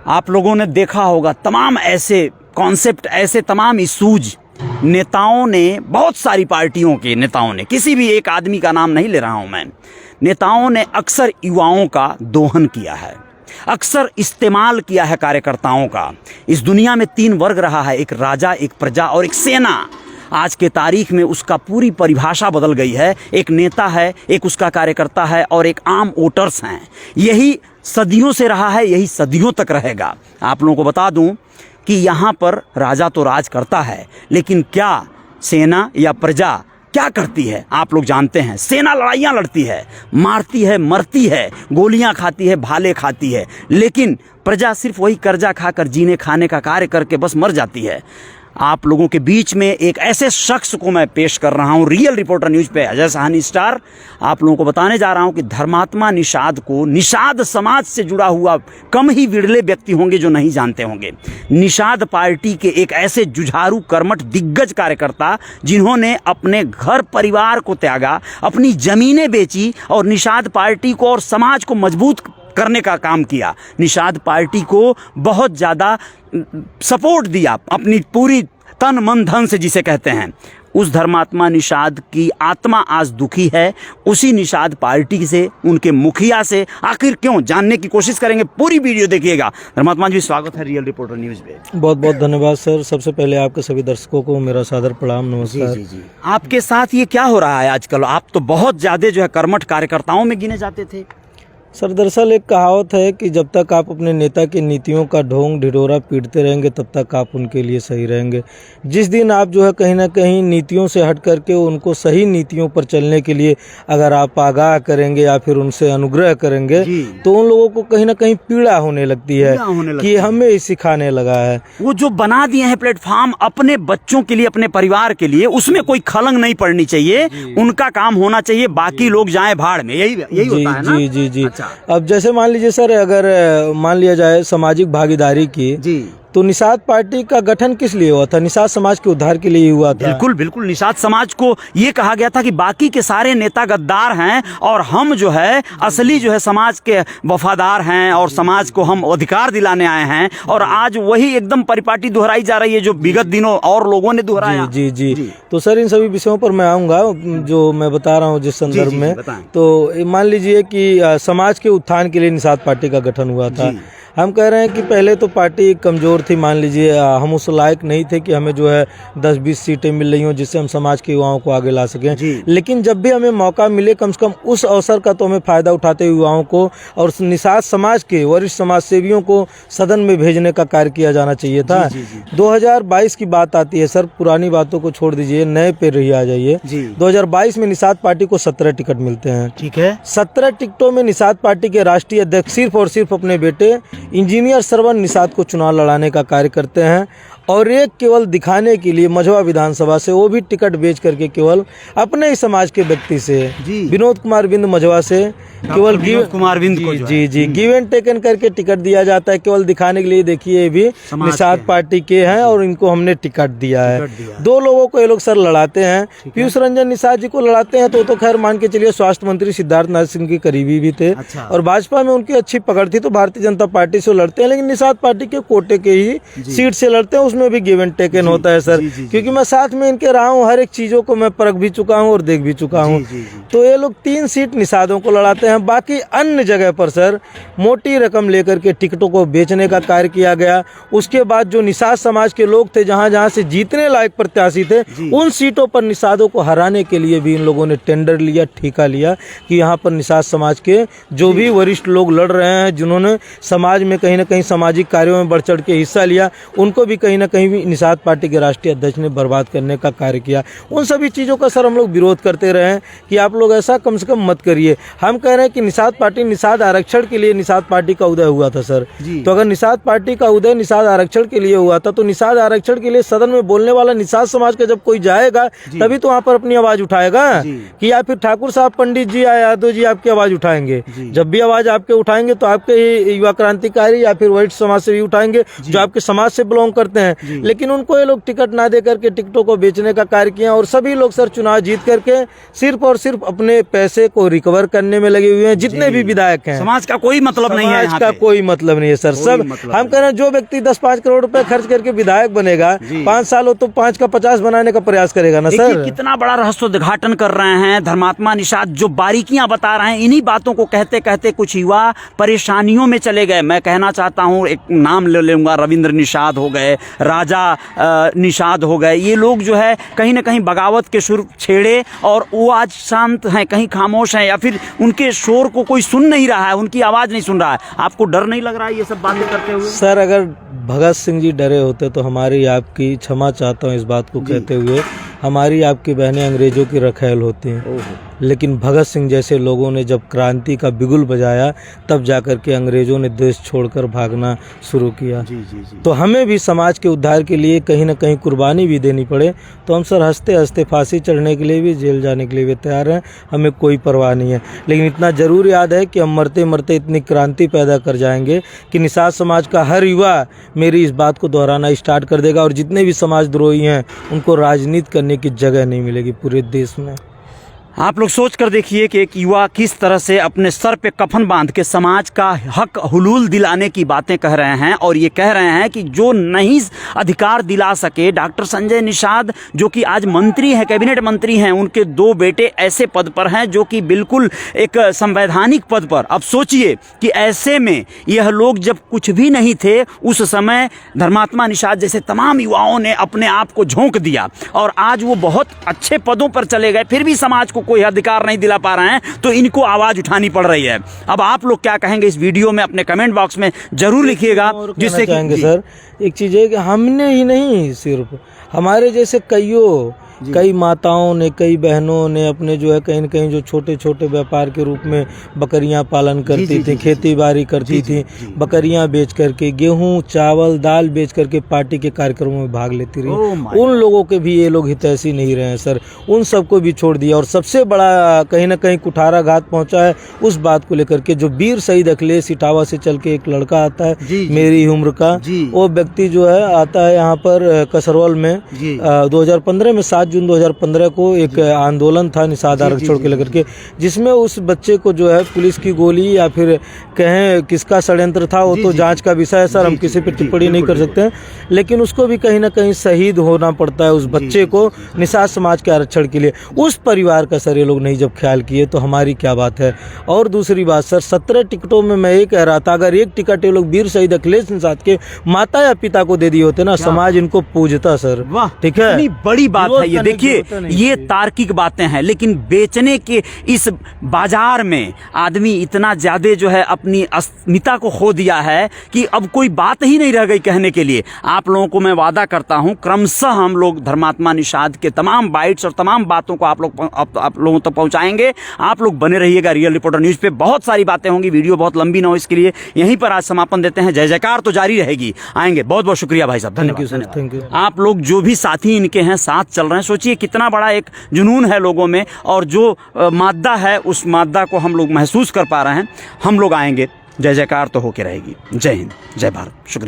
आप लोगों ने देखा होगा तमाम ऐसे कॉन्सेप्ट, ऐसे तमाम इशूज नेताओं ने, बहुत सारी पार्टियों के नेताओं ने, किसी भी एक आदमी का नाम नहीं ले रहा हूं मैं, नेताओं ने अक्सर युवाओं का दोहन किया है, अक्सर इस्तेमाल किया है कार्यकर्ताओं का। इस दुनिया में 3 वर्ग रहा है, एक राजा, एक प्रजा और एक सेना। आज के तारीख में उसका पूरी परिभाषा बदल गई है। एक नेता है, एक उसका कार्यकर्ता है और एक आम वोटर्स हैं। यही सदियों से रहा है, यही सदियों तक रहेगा। आप लोगों को बता दूं कि यहाँ पर राजा तो राज करता है, लेकिन क्या सेना या प्रजा क्या करती है आप लोग जानते हैं। सेना लड़ाइयाँ लड़ती है, मारती है, मरती है, गोलियां खाती है, भाले खाती है, लेकिन प्रजा सिर्फ वही कर्जा खाकर जीने खाने का कार्य करके बस मर जाती है। आप लोगों के बीच में एक ऐसे शख्स को मैं पेश कर रहा हूं, रियल रिपोर्टर न्यूज पे अजय साहनी स्टार। आप लोगों को बताने जा रहा हूं कि धर्मात्मा निषाद को, निषाद समाज से जुड़ा हुआ कम ही विरले व्यक्ति होंगे जो नहीं जानते होंगे। निषाद पार्टी के एक ऐसे जुझारू, कर्मठ, दिग्गज कार्यकर्ता जिन्होंने अपने घर परिवार को त्यागा, अपनी जमीनें बेची और निषाद पार्टी को और समाज को मजबूत करने का काम किया। निषाद पार्टी को बहुत ज़्यादा सपोर्ट दिया अपनी पूरी तन मन धन से, जिसे कहते हैं। उस धर्मात्मा निषाद की आत्मा आज दुखी है, उसी निषाद पार्टी से, उनके मुखिया से। आखिर क्यों, जानने की कोशिश करेंगे, पूरी वीडियो देखिएगा। धर्मात्मा जी, स्वागत है रियल रिपोर्टर न्यूज पे। बहुत बहुत धन्यवाद सर। सबसे पहले आपके सभी दर्शकों को मेरा सादर प्रणाम, नमस्कार। जी। आपके साथ ये क्या हो रहा है आजकल? आप तो बहुत ज्यादा जो है कर्मठ कार्यकर्ताओं में गिने जाते थे। सर दरअसल एक कहावत है कि जब तक आप अपने नेता की नीतियों का ढोंग ढिढोरा पीटते रहेंगे तब तक आप उनके लिए सही रहेंगे। जिस दिन आप जो है कहीं ना कहीं नीतियों से हट करके उनको सही नीतियों पर चलने के लिए अगर आप आगाह करेंगे या फिर उनसे अनुग्रह करेंगे तो उन लोगों को कहीं ना कहीं पीड़ा होने लगती है कि हमें ही सिखाने लगा है। वो जो बना दिए हैं प्लेटफॉर्म अपने बच्चों के लिए, अपने परिवार के लिए, उसमें कोई खलंग नहीं पड़नी चाहिए, उनका काम होना चाहिए, बाकी लोग जाएं भाड़ में। यही होता है ना? जी। अब जैसे मान लीजिए सर, अगर मान लिया जाए सामाजिक भागीदारी की, तो निषाद पार्टी का गठन किस लिए हुआ था? निषाद समाज के उद्धार के लिए हुआ था। बिल्कुल। निषाद समाज को ये कहा गया था कि बाकी के सारे नेता गद्दार हैं और हम जो है असली जो है समाज के वफादार हैं और समाज को हम अधिकार दिलाने आए हैं। और आज वही एकदम परिपाटी दोहराई जा रही है जो विगत दिनों और लोगों ने दोहराया। जी। तो सर इन सभी विषयों पर मैं आऊंगा जो मैं बता रहा हूँ जिस संदर्भ में। तो मान लीजिए कि समाज के उत्थान के लिए निषाद पार्टी का गठन हुआ था। हम कह रहे हैं कि पहले तो पार्टी कमज़ोर थी, मान लीजिए हम उस लायक नहीं थे कि हमें जो है 10-20 सीटें मिल रही हों जिससे हम समाज के युवाओं को आगे ला सकें। लेकिन जब भी हमें मौका मिले कम से कम उस अवसर का तो हमें फ़ायदा उठाते हुए युवाओं को और निषाद समाज के वरिष्ठ समाज सेवियों को सदन में भेजने का कार्य किया जाना चाहिए था। 2022 की बात आती है सर, पुरानी बातों को छोड़ दीजिए, नए पे रही आ जाइए। 2022 में निषाद पार्टी को 17 टिकट मिलते हैं। ठीक है। 17 टिकटों में निषाद पार्टी के राष्ट्रीय अध्यक्ष सिर्फ और सिर्फ अपने बेटे इंजीनियर श्रवण निषाद को चुनाव लड़ाने का कार्य करते हैं और एक केवल दिखाने के लिए मझवा विधानसभा से, वो भी टिकट बेच करके केवल अपने ही समाज के व्यक्ति से, विनोद कुमार बिंद मझवा से केवल गिव एंड टेकन करके टिकट दिया जाता है, केवल दिखाने के लिए। देखिए ये भी निषाद पार्टी के हैं और इनको हमने टिकट दिया है। 2 लोगों को ये लोग सर लड़ाते हैं। पीयूष रंजन निषाद जी को लड़ाते हैं तो खैर मान के चलिए स्वास्थ्य मंत्री सिद्धार्थनाथ सिंह के करीबी भी थे और भाजपा में उनकी अच्छी पकड़ थी तो भारतीय जनता पार्टी से लड़ते हैं। लेकिन निषाद पार्टी के कोटे के ही सीट से लड़ते हैं, उसमें भी गिव एंड टेकन होता है सर। क्योंकि मैं साथ में इनके रहा हूँ, हर एक चीजों को मैं परख भी चुका हूँ और देख भी चुका हूँ। तो ये लोग 3 सीट निषादों को लड़ाते हैं। बाकी अन्य जगह पर सर मोटी रकम लेकर के टिकटों को बेचने का कार्य किया गया। उसके बाद जो निषाद समाज के लोग थे, जहां से जीतने लायक प्रत्याशी थे, उन सीटों पर निषादों को हराने के लिए भी इन लोगों ने टेंडर लिया, ठेका लिया कि यहाँ पर निषाद समाज के जो भी वरिष्ठ लोग लड़ रहे हैं, जिन्होंने समाज में कहीं ना कहीं सामाजिक कार्यों में बढ़ चढ़ के हिस्सा लिया, उनको भी कहीं ना कहीं भी निषाद पार्टी के राष्ट्रीय अध्यक्ष ने बर्बाद करने का कार्य किया। उन सभी चीज़ों का सर हम लोग विरोध करते रहे हैं कि आप लोग ऐसा कम से कम मत करिए। हम कह रहे हैं कि निषाद पार्टी, निषाद आरक्षण के लिए निषाद पार्टी का उदय हुआ था सर। तो अगर निषाद पार्टी का उदय निषाद आरक्षण के लिए हुआ था तो निषाद आरक्षण के लिए सदन में बोलने वाला निषाद समाज का जब कोई जाएगा तभी तो वहाँ पर अपनी आवाज उठाएगा कि या फिर ठाकुर साहब, पंडित जी या यादव जी आपकी आवाज उठाएंगे। जब भी आवाज आपके उठाएंगे तो आपके युवा क्रांतिकारी या फिर वरिष्ठ समाज से भी उठाएंगे जो आपके समाज से बिलोंग करते हैं। हैं, लेकिन उनको ये लोग टिकट ना दे करके टिकटों को बेचने का कार्य किया। और सभी लोग सर चुनाव जीत करके सिर्फ और सिर्फ अपने पैसे को रिकवर करने में लगे हुए हैं, जितने भी विधायक हैं। समाज का कोई मतलब नहीं है, समाज का कोई मतलब नहीं है सर। सब हम कह रहे हैं जो व्यक्ति 10-5 करोड़ रुपए खर्च करके विधायक बनेगा, 5 साल हो तो 5 का 50 बनाने का प्रयास करेगा ना सर। कितना बड़ा रहस्योद्घाटन कर रहे हैं धर्मात्मा निषाद, जो बारीकियां बता रहे हैं। इन्हीं बातों को कहते कहते कुछ युवा परेशानियों में चले गए। मैं कहना चाहता हूं, एक नाम ले लूंगा, रविंद्र निषाद हो गए, राजा निषाद हो गए। ये लोग जो है कहीं ना कहीं बगावत के सुर छेड़े और वो आज शांत हैं, कहीं खामोश हैं, या फिर उनके शोर को कोई सुन नहीं रहा है, उनकी आवाज नहीं सुन रहा है। आपको डर नहीं लग रहा है ये सब बातें करते हुए? सर अगर भगत सिंह जी डरे होते तो हमारी आपकी, क्षमा चाहता हूँ इस बात को कहते हुए, हमारी आपकी बहनें अंग्रेजों की रखैल होती हैं। लेकिन भगत सिंह जैसे लोगों ने जब क्रांति का बिगुल बजाया, तब जाकर के अंग्रेजों ने देश छोड़कर भागना शुरू किया। तो हमें भी समाज के उद्धार के लिए कहीं ना कहीं कुर्बानी भी देनी पड़े तो हम सर हंसते हंसते फांसी चढ़ने के लिए भी, जेल जाने के लिए भी तैयार हैं। हमें कोई परवाह नहीं है। लेकिन इतना जरूर याद है कि हम मरते मरते इतनी क्रांति पैदा कर जाएंगे कि निषाद समाज का हर युवा मेरी इस बात को दोहराना स्टार्ट कर देगा, और जितने भी समाजद्रोही हैं उनको राजनीति करने की जगह नहीं मिलेगी पूरे देश में। आप लोग सोच कर देखिए कि एक युवा किस तरह से अपने सर पे कफन बांध के समाज का हक हुलूल दिलाने की बातें कह रहे हैं। और ये कह रहे हैं कि जो नहीं अधिकार दिला सके, डॉक्टर संजय निषाद जो कि आज मंत्री हैं, कैबिनेट मंत्री हैं, उनके 2 बेटे ऐसे पद पर हैं जो कि बिल्कुल एक संवैधानिक पद पर। अब सोचिए कि ऐसे में यह लोग जब कुछ भी नहीं थे, उस समय धर्मात्मा निषाद जैसे तमाम युवाओं ने अपने आप को झोंक दिया और आज वो बहुत अच्छे पदों पर चले गए, फिर भी समाज को कोई अधिकार नहीं दिला पा रहे हैं, तो इनको आवाज उठानी पड़ रही है। अब आप लोग क्या कहेंगे इस वीडियो में अपने कमेंट बॉक्स में जरूर लिखिएगा। जिससे कि सर एक चीज है कि हमने ही नहीं, सिर्फ हमारे जैसे कई माताओं ने, कई बहनों ने अपने जो है कहीं न कहीं जो छोटे छोटे व्यापार के रूप में बकरियां पालन करती थी, खेती बाड़ी करती थी, बकरियां बेच करके, गेहूं चावल दाल बेच करके पार्टी के कार्यक्रमों में भाग लेती रही। उन लोगों के भी ये लोग हितैषी नहीं रहे हैं सर, उन सबको भी छोड़ दिया। और सबसे बड़ा कहीं ना कहीं कुठाराघात पहुंचा है उस बात को लेकर के, जो वीर शहीद अखिलेश इटावा से चल के एक लड़का आता है मेरी उम्र का, वो व्यक्ति जो है आता है यहाँ पर कसरौल में 2015 में 7 जून 2015 को एक आंदोलन था निषाद आरक्षण के लेकर के, जिसमें उस बच्चे को जो है पुलिस की गोली या फिर कहें किसका षड्यंत्र था वो तो जांच का विषय है सर, हम किसी पे टिप्पणी नहीं कर सकते हैं। लेकिन उसको भी कहीं ना कहीं शहीद होना पड़ता है, उस बच्चे को निषाद समाज के आरक्षण के लिए। उस परिवार का सर ये लोग नहीं जब ख्याल किए तो हमारी क्या बात है। और दूसरी बात सर, 17 टिकटों में मैं ये कह रहा था, अगर एक टिकट ये लोग वीर शहीद अखिलेश निषाद के माता या पिता को दे दिए होते ना, समाज इनको पूजता सर। ठीक है, इतनी बड़ी बात है ये। देखिए ये तार्किक बातें हैं, लेकिन बेचने के इस बाजार में आदमी इतना ज्यादा जो है अपनी अस्मिता को खो दिया है कि अब कोई बात ही नहीं रह गई कहने के लिए। आप लोगों को मैं वादा करता हूं क्रमशः हम लोग धर्मात्मा निषाद के तमाम बाइट्स और तमाम बातों को आप लोगों तक पहुंचाएंगे। आप लोग बने रहिएगा रियल रिपोर्टर न्यूज पे, बहुत सारी बातें होंगी, वीडियो बहुत लंबी ना हो इसके लिए यहीं पर आज समापन देते हैं। जय जयकार तो जारी रहेगी, आएंगे। बहुत बहुत शुक्रिया भाई साहब, धन्यवाद। Thank you. आप लोग जो भी साथी इनके हैं साथ चल रहे हैं, सोचिए कितना बड़ा एक जुनून है लोगों में, और जो मादा है उस मादा को हम लोग महसूस कर पा रहे हैं। हम लोग आएंगे, जय जयकार तो होके रहेगी। जय हिंद, जय भारत, शुक्रिया।